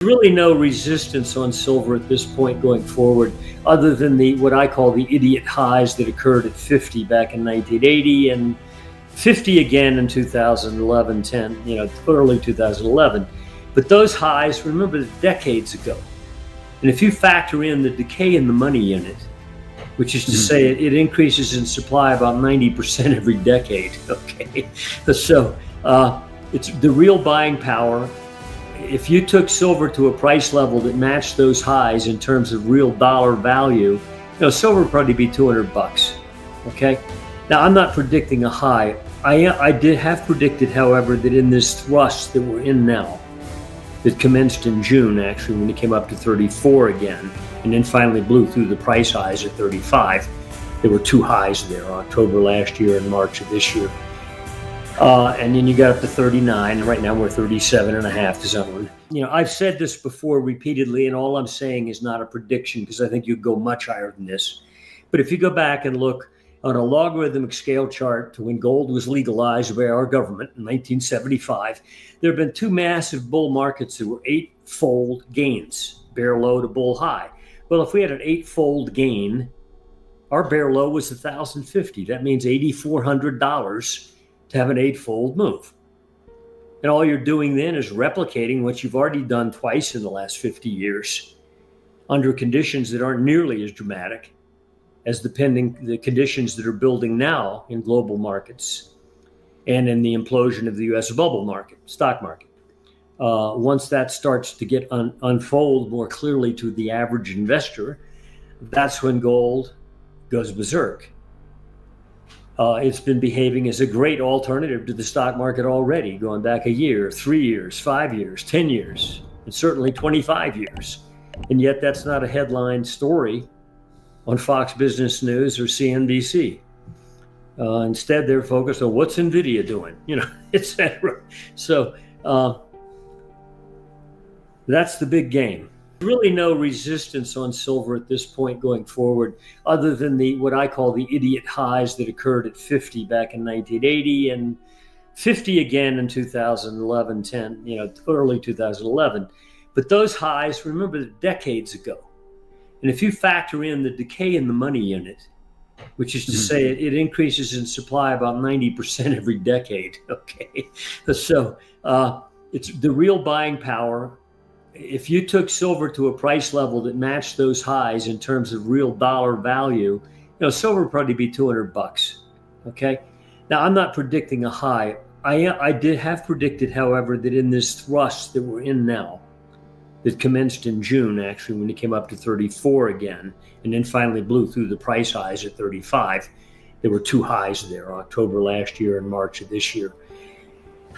Really no resistance on silver at this point going forward, other than the what I call the idiot highs that occurred at 50 back in 1980 and 50 again in 2011, 10, early 2011. But those highs, remember, decades ago. And if you factor in the decay in the money unit, which is to say it increases in supply about 90% every decade, okay? So it's the real buying power. If you took silver to a price level that matched those highs in terms of real dollar value, silver would probably be $200. Okay. Now I'm not predicting a high. I did have predicted, however, that in this thrust that we're in now, that commenced in June actually when it came up to 34 again, and then finally blew through the price highs at 35. There were two highs there, October last year and March of this year. And then you got up to 39, and right now we're 37.5 zone. I've said this before repeatedly, and all I'm saying is not a prediction because I think you'd go much higher than this. But if you go back and look on a logarithmic scale chart to when gold was legalized by our government in 1975, there have been two massive bull markets that were eightfold gains, bear low to bull high. Well, if we had an eightfold gain, our bear low was $1,050. That means $8,400 to have an eightfold move. And all you're doing then is replicating what you've already done twice in the last 50 years under conditions that aren't nearly as dramatic as the conditions that are building now in global markets and in the implosion of the US bubble market, stock market. Once that starts to get unfold more clearly to the average investor, that's when gold goes berserk. It's been behaving as a great alternative to the stock market already, going back a year, 3 years, 5 years, 10 years, and certainly 25 years. And yet that's not a headline story on Fox Business News or CNBC. Instead, they're focused on what's NVIDIA doing, et cetera. So that's the big game. Really no resistance on silver at this point going forward, other than the what I call the idiot highs that occurred at 50 back in 1980 and 50 again in 2011, 10, early 2011. But those highs, remember, decades ago. And if you factor in the decay in the money unit, which is to say it increases in supply about 90% every decade, okay? So it's the real buying power. If you took silver to a price level that matched those highs in terms of real dollar value, silver would probably be $200. Okay. Now I'm not predicting a high. I did have predicted, however, that in this thrust that we're in now, that commenced in June actually when it came up to 34 again, and then finally blew through the price highs at 35. There were two highs there, October last year and March of this year.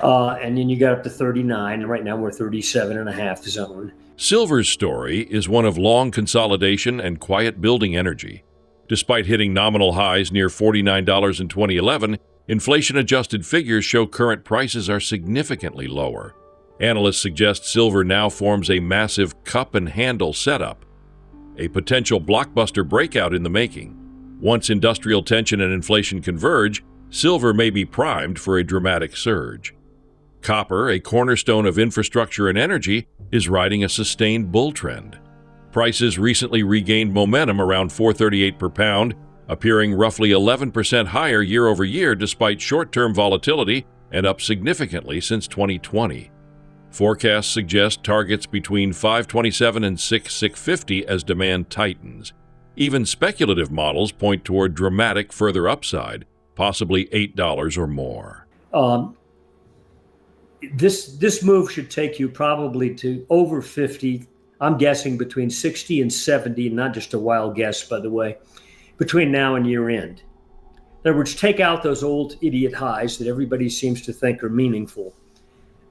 And then you got up to 39, and right now we're 37.5 zone. Silver's story is one of long consolidation and quiet building energy. Despite hitting nominal highs near $49 in 2011, inflation-adjusted figures show current prices are significantly lower. Analysts suggest silver now forms a massive cup and handle setup, a potential blockbuster breakout in the making. Once industrial tension and inflation converge, silver may be primed for a dramatic surge. Copper, a cornerstone of infrastructure and energy, is riding a sustained bull trend. Prices recently regained momentum around $4.38 per pound, appearing roughly 11% higher year over year despite short-term volatility and up significantly since 2020. Forecasts suggest targets between $5.27 and $6.50 as demand tightens. Even speculative models point toward dramatic further upside, possibly $8 or more. This move should take you probably to over 50. I'm guessing between 60 and 70, not just a wild guess, by the way, between now and year end. In other words, take out those old idiot highs that everybody seems to think are meaningful.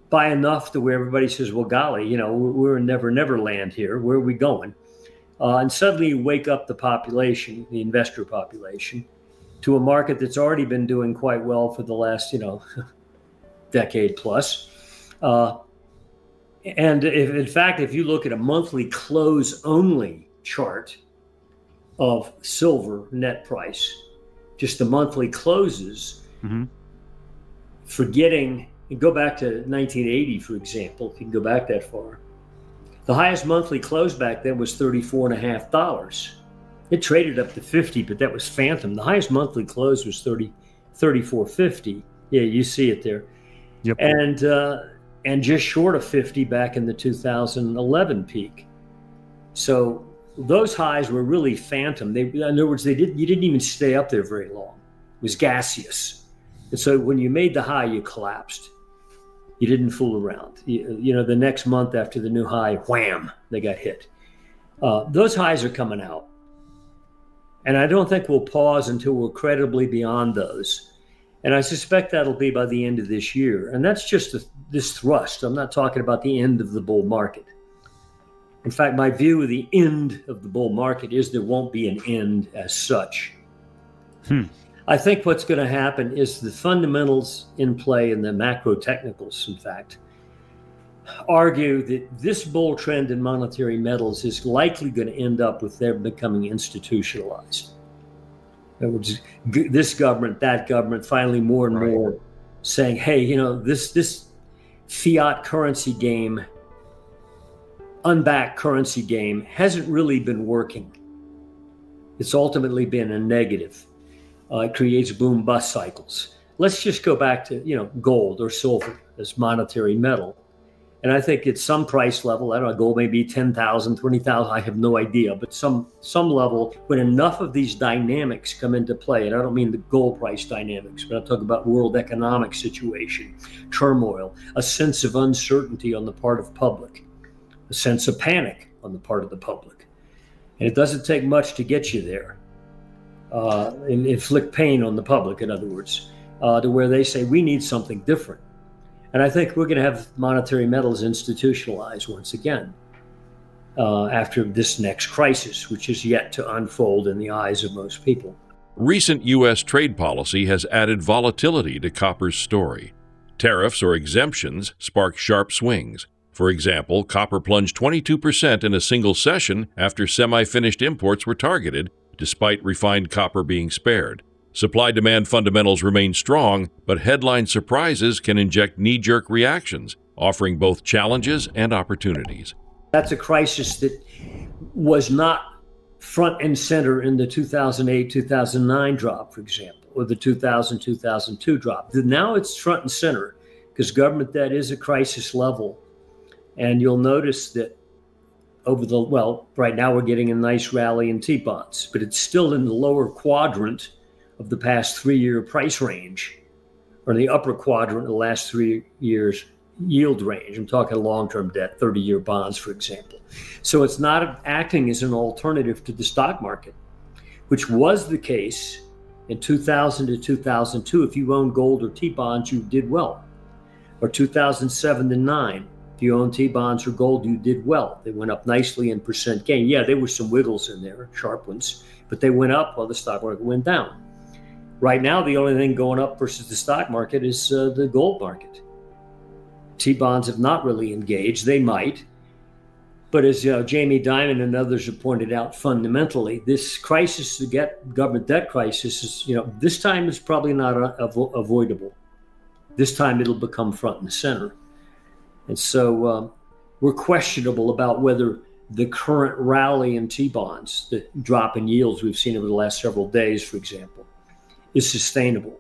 Buy enough to where everybody says, well, golly, we're in never land here. Where are we going? And suddenly you wake up the population, the investor population, to a market that's already been doing quite well for the last, decade plus. And if you look at a monthly close only chart of silver net price, just the monthly closes, forgetting, and go back to 1980, for example, if you can go back that far, The highest monthly close back then was $34.50. It traded up to 50, but that was phantom. The highest monthly close was 34.50. Yeah, you see it there. Yep. And just short of 50 back in the 2011 peak. So those highs were really phantom. In other words, you didn't even stay up there very long. It was gaseous. And so when you made the high, you collapsed. You didn't fool around. The next month after the new high, wham, they got hit. Those highs are coming out. And I don't think we'll pause until we're credibly beyond those. And I suspect that'll be by the end of this year. And that's just this thrust. I'm not talking about the end of the bull market. In fact, my view of the end of the bull market is there won't be an end as such. I think what's going to happen is the fundamentals in play and the macro technicals, in fact, argue that this bull trend in monetary metals is likely going to end up with them becoming institutionalized. In other words, this government, that government, finally more and more saying, hey, this fiat currency game, unbacked currency game hasn't really been working. It's ultimately been a negative. It creates boom bust cycles. Let's just go back to, gold or silver as monetary metal. And I think at some price level, I don't know, gold may be 10,000, 20,000, I have no idea, but some level, when enough of these dynamics come into play, and I don't mean the gold price dynamics, but I'm talking about world economic situation, turmoil, a sense of uncertainty on the part of public, a sense of panic on the part of the public. And it doesn't take much to get you there. And inflict pain on the public, in other words, to where they say we need something different. And I think we're going to have monetary metals institutionalized once again after this next crisis, which is yet to unfold in the eyes of most people. Recent U.S. trade policy has added volatility to copper's story. Tariffs or exemptions spark sharp swings. For example, copper plunged 22% in a single session after semi-finished imports were targeted, despite refined copper being spared. Supply-demand fundamentals remain strong, but headline surprises can inject knee-jerk reactions, offering both challenges and opportunities. That's a crisis that was not front and center in the 2008-2009 drop, for example, or the 2000-2002 drop. Now it's front and center because government debt is a crisis level. And you'll notice that right now we're getting a nice rally in T-bonds, but it's still in the lower quadrant of the past 3-year price range, or in the upper quadrant of the last 3 years yield range. I'm talking long-term debt, 30-year bonds, for example. So it's not acting as an alternative to the stock market, which was the case in 2000 to 2002. If you owned gold or T-bonds, you did well. Or 2007 to 9. If you own T-bonds or gold, you did well. They went up nicely in percent gain. Yeah, there were some wiggles in there, sharp ones, but they went up while the stock market went down. Right now, the only thing going up versus the stock market is the gold market. T-bonds have not really engaged. They might. But as Jamie Dimon and others have pointed out, fundamentally, this crisis, the government debt crisis, is, this time is probably not avoidable. This time it'll become front and center. And so we're questionable about whether the current rally in T-bonds, the drop in yields we've seen over the last several days, for example, is sustainable.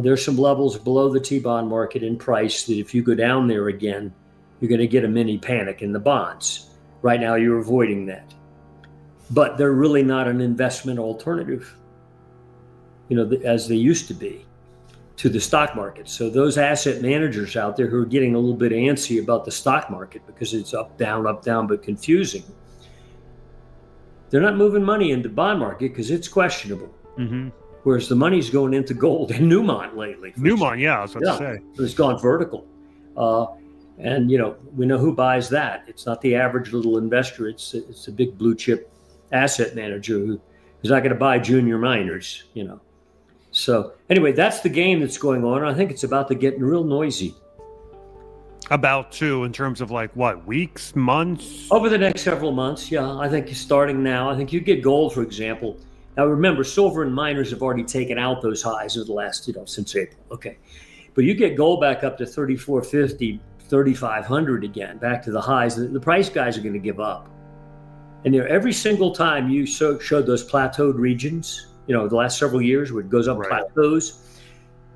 There are some levels below the T-bond market in price that if you go down there again, you're going to get a mini panic in the bonds. Right now, you're avoiding that. But they're really not an investment alternative, as they used to be, to the stock market. So those asset managers out there who are getting a little bit antsy about the stock market because it's up, down, but confusing, they're not moving money into the bond market because it's questionable. Mm-hmm. Whereas the money's going into gold and Newmont lately. Newmont, yeah, I was about to say. It's gone vertical. And, we know who buys that. It's not the average little investor. It's a big blue chip asset manager who's not going to buy junior miners, So anyway, that's the game that's going on. I think it's about to get real noisy. About to, in terms of weeks, months? Over the next several months, yeah. I think starting now, I think you get gold, for example. Now remember, silver and miners have already taken out those highs of the last, since April. Okay. But you get gold back up to 34.50 3,500 again, back to the highs, the price guys are going to give up. And every single time you showed those plateaued regions, the last several years where it goes up plateaus,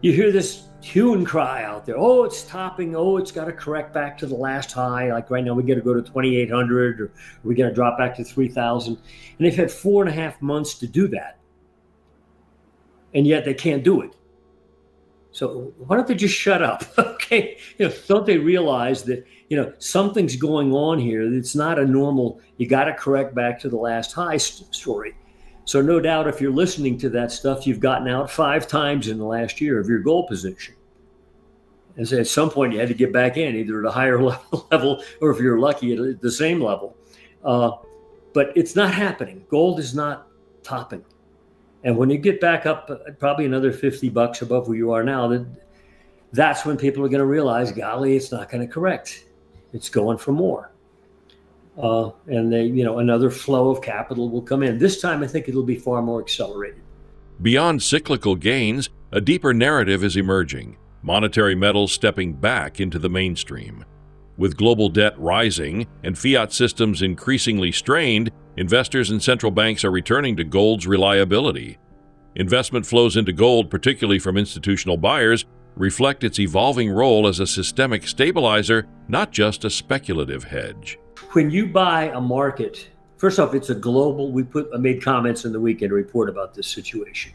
you hear this hue and cry out there. Oh, it's topping. Oh, it's got to correct back to the last high. Like right now, we got to go to 2,800, or we got to drop back to 3,000. And they've had 4.5 months to do that, and yet they can't do it. So why don't they just shut up? Okay, don't they realize that something's going on here? It's not a normal. You got to correct back to the last high story. So no doubt, if you're listening to that stuff, you've gotten out 5 times in the last year of your goal position. And so at some point, you had to get back in, either at a higher level, or if you're lucky, at the same level. But it's not happening. Gold is not topping. And when you get back up probably another $50 above where you are now, that's when people are going to realize, golly, it's not going to correct. It's going for more. And another flow of capital will come in. This time, I think it'll be far more accelerated. Beyond cyclical gains, a deeper narrative is emerging, monetary metals stepping back into the mainstream. With global debt rising and fiat systems increasingly strained, investors and central banks are returning to gold's reliability. Investment flows into gold, particularly from institutional buyers, reflect its evolving role as a systemic stabilizer, not just a speculative hedge. When you buy a market, first off, it's a global. I made comments in the weekend report about this situation.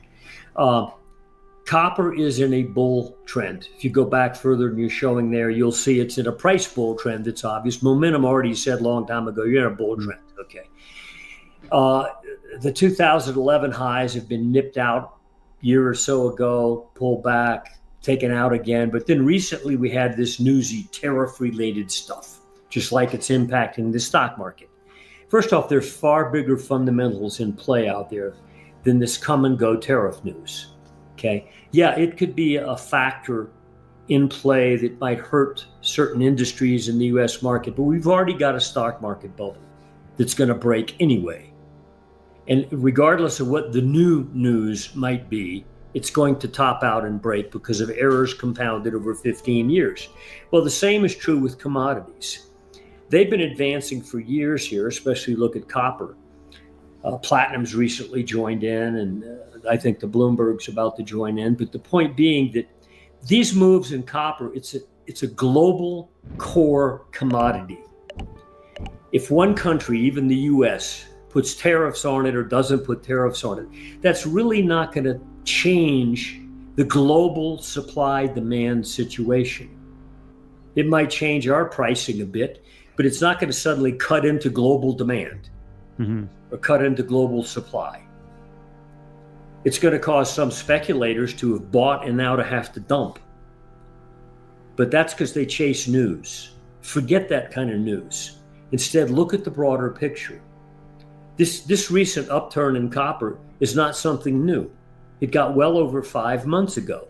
Copper is in a bull trend. If you go back further and you're showing there, you'll see it's in a price bull trend. It's obvious. Momentum already said a long time ago, you're in a bull trend. Okay. The 2011 highs have been nipped out a year or so ago, pulled back, taken out again. But then recently we had this newsy tariff-related stuff, just like it's impacting the stock market. First off, there's far bigger fundamentals in play out there than this come-and-go tariff news. Okay. Yeah, it could be a factor in play that might hurt certain industries in the U.S. market, but we've already got a stock market bubble that's going to break anyway. And regardless of what the new news might be, it's going to top out and break because of errors compounded over 15 years. Well, the same is true with commodities. They've been advancing for years here, especially look at copper. Platinum's recently joined in, and I think the Bloomberg's about to join in. But the point being that these moves in copper, it's a global core commodity. If one country, even the U.S., puts tariffs on it or doesn't put tariffs on it, that's really not going to change the global supply-demand situation. It might change our pricing a bit, but it's not going to suddenly cut into global demand. Mm-hmm. Or cut into global supply. It's going to cause some speculators to have bought and now to have to dump. But that's because they chase news. Forget that kind of news. Instead, look at the broader picture. This recent upturn in copper is not something new. It got well over 5 months ago.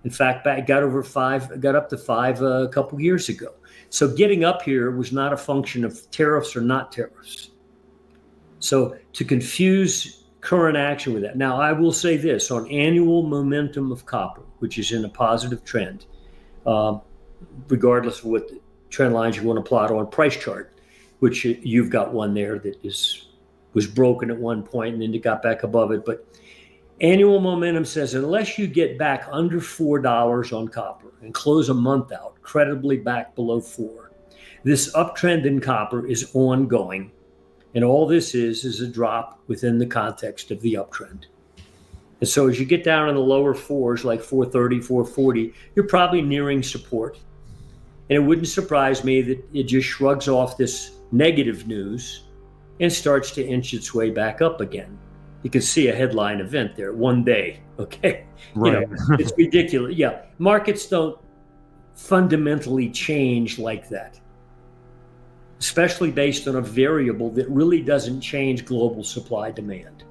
In fact, got up to 5 a couple years ago. So getting up here was not a function of tariffs or not tariffs. So to confuse current action with that. Now, I will say this, on annual momentum of copper, which is in a positive trend, regardless of what the trend lines you want to plot on price chart, which you've got one there that was broken at one point and then it got back above it. But annual momentum says unless you get back under $4 on copper and close a month out credibly back below 4, this uptrend in copper is ongoing. And all this is a drop within the context of the uptrend. And so as you get down in the lower 4s, like 430, 440, you're probably nearing support. And it wouldn't surprise me that it just shrugs off this negative news and starts to inch its way back up again. You can see a headline event there, one day, okay? Right. It's ridiculous. Yeah, markets don't fundamentally change like that, especially based on a variable that really doesn't change global supply demand.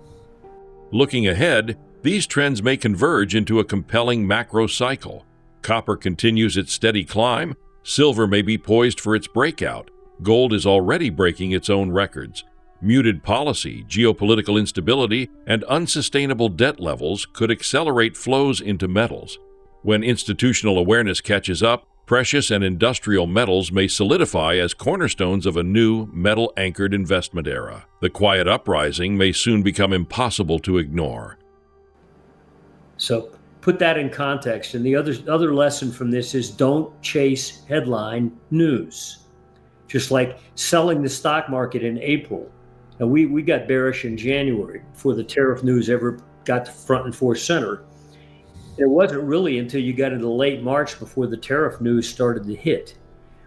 Looking ahead, these trends may converge into a compelling macro cycle. Copper continues its steady climb, silver may be poised for its breakout, gold is already breaking its own records. Muted policy, geopolitical instability, and unsustainable debt levels could accelerate flows into metals. When institutional awareness catches up, Precious and industrial metals may solidify as cornerstones of a new metal-anchored investment era. The quiet uprising may soon become impossible to ignore. So put that in context. And the other lesson from this is don't chase headline news. Just like selling the stock market in April. And we got bearish in January before the tariff news ever got to front and center. It wasn't really until you got into late March before the tariff news started to hit.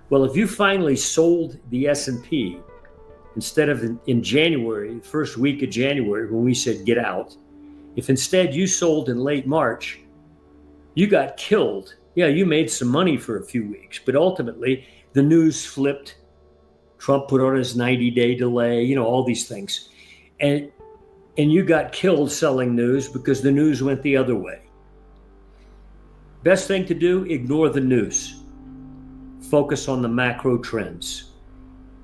Well, if you finally sold the S&P instead of in January, the first week of January when we said get out, if instead you sold in late March, you got killed. Yeah, you made some money for a few weeks, but ultimately the news flipped. Trump put on his 90-day delay, all these things. And you got killed selling news because the news went the other way. Best thing to do, ignore the news. Focus on the macro trends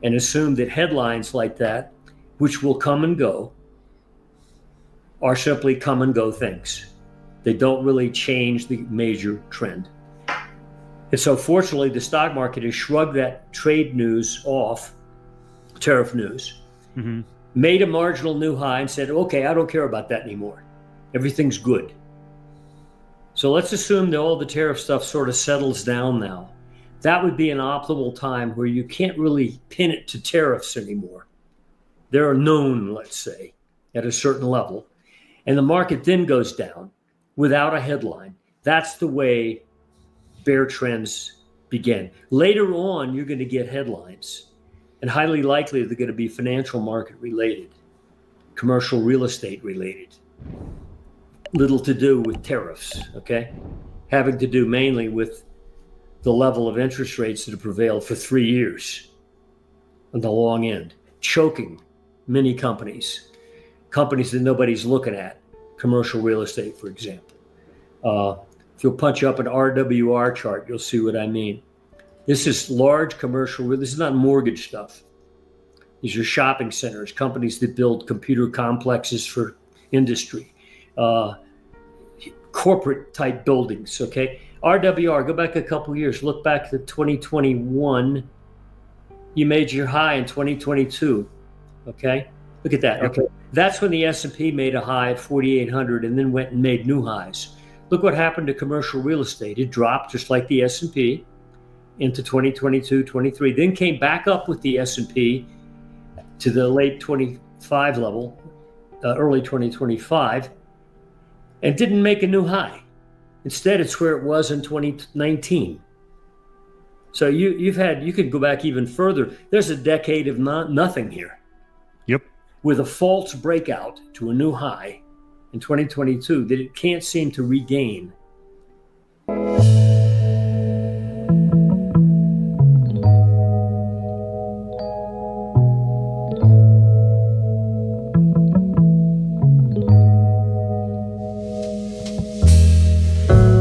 and assume that headlines like that, which will come and go, are simply come and go things. They don't really change the major trend. And so fortunately, the stock market has shrugged that trade news off, tariff news, made a marginal new high and said, okay, I don't care about that anymore. Everything's good. So let's assume that all the tariff stuff sort of settles down now. That would be an optimal time where you can't really pin it to tariffs anymore. They're known, let's say, at a certain level. And the market then goes down without a headline. That's the way bear trends begin. Later on, you're going to get headlines. And highly likely they're going to be financial market related, commercial real estate related. Little to do with tariffs, okay? Having to do mainly with the level of interest rates that have prevailed for 3 years on the long end, choking many companies that nobody's looking at, commercial real estate, for example. If you'll punch up an RWR chart, you'll see what I mean. This is large commercial, this is not mortgage stuff. These are shopping centers, companies that build computer complexes for industry. Corporate type buildings, okay? RWR, go back a couple years, look back to 2021. You made your high in 2022, okay? Look at that, okay? That's when the S&P made a high at 4,800 and then went and made new highs. Look what happened to commercial real estate. It dropped just like the S&P into 2022, 23, then came back up with the S&P to the late 25 level, early 2025, and didn't make a new high. Instead, it's where it was in 2019. So you can go back even further. There's a decade of nothing here. Yep. With a false breakout to a new high in 2022 that it can't seem to regain.